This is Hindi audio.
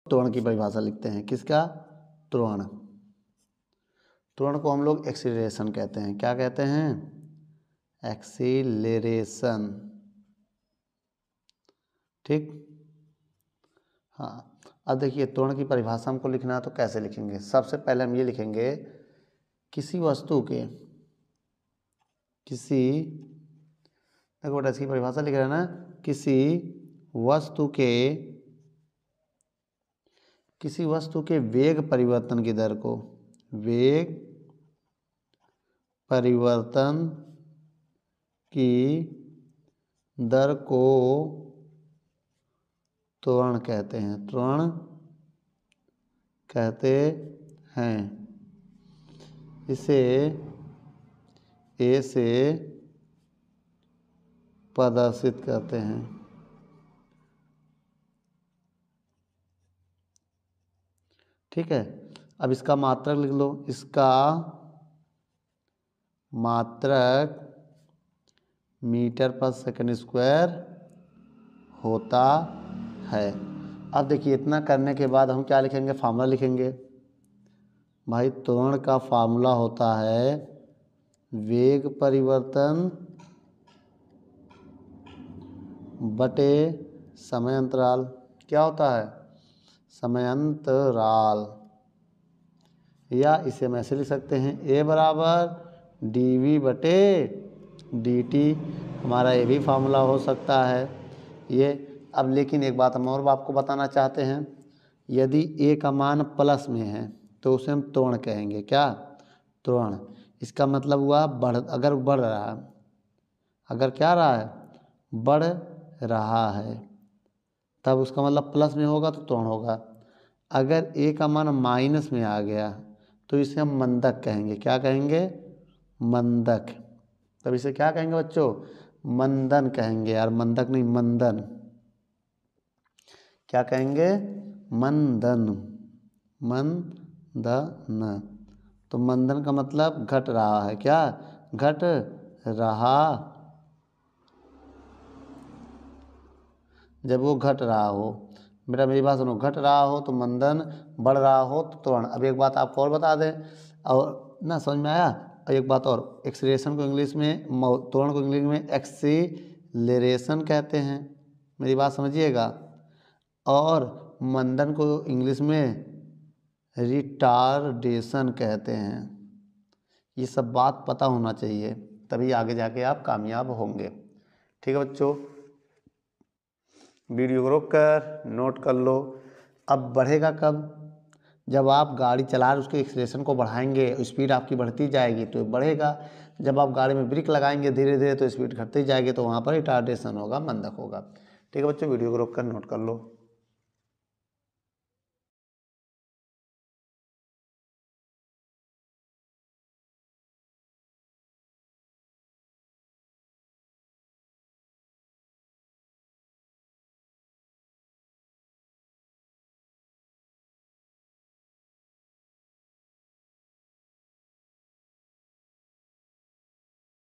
त्वरण की परिभाषा लिखते हैं। किसका? त्वरण। त्वरण को हम लोग एक्सीलरेशन कहते हैं। क्या कहते हैं? एक्सीलरेशन। ठीक। हाँ, अब देखिए त्वरण की परिभाषा हमको लिखना है तो कैसे लिखेंगे? सबसे पहले हम ये लिखेंगे, किसी वस्तु के, देखो बेटा इसकी परिभाषा लिख रहे हैं ना, किसी वस्तु के वेग परिवर्तन की दर को, वेग परिवर्तन की दर को त्वरण कहते हैं। त्वरण कहते हैं। इसे ए से प्रदर्शित करते हैं। ठीक है। अब इसका मात्रक लिख लो। इसका मात्रक मीटर पर सेकंड स्क्वायर होता है। अब देखिए इतना करने के बाद हम क्या लिखेंगे? फार्मूला लिखेंगे। भाई त्वरण का फार्मूला होता है वेग परिवर्तन बटे समय अंतराल। क्या होता है? समय अंतराल। या इसे हम ऐसे लिख सकते हैं, A बराबर dV बटे dt। हमारा ये भी फार्मूला हो सकता है ये। अब लेकिन एक बात हम और आपको बताना चाहते हैं, यदि A का मान प्लस में है तो उसे हम त्वरण कहेंगे। क्या? त्वरण। इसका मतलब हुआ अगर बढ़ रहा है, अगर क्या रहा है? बढ़ रहा है, तब उसका मतलब प्लस में होगा तो त्वरण होगा। अगर A का मान माइनस में आ गया तो इसे हम मंदक कहेंगे। क्या कहेंगे? मंदक। तब इसे क्या कहेंगे बच्चों? मंदन कहेंगे यार, मंदक नहीं, मंदन। क्या कहेंगे? मंदन। मंदन। तो मंदन का मतलब घट रहा है। क्या? घट रहा। जब वो घट रहा हो, बेटा मेरी बात सुनो, घट रहा हो तो मंदन, बढ़ रहा हो तो त्वरण। अब एक बात आपको और बता दें, और ना समझ में आया? और एक बात और, एक्सीलरेशन को इंग्लिश में, त्वरण को इंग्लिश में एक्सीलरेशन कहते हैं। मेरी बात समझिएगा। और मंदन को इंग्लिश में रिटार्डेशन कहते हैं। ये सब बात पता होना चाहिए, तभी आगे जाके आप कामयाब होंगे। ठीक है बच्चों, वीडियो को रोक कर नोट कर लो। अब बढ़ेगा कब? जब आप गाड़ी चला रहे उसके एक्सीलरेशन को बढ़ाएंगे, स्पीड आपकी बढ़ती जाएगी तो बढ़ेगा। जब आप गाड़ी में ब्रेक लगाएंगे धीरे धीरे तो स्पीड घटती जाएगी, तो वहाँ पर रिटार्डेशन होगा, मंदक होगा। ठीक है बच्चों, वीडियो को रोक कर नोट कर लो।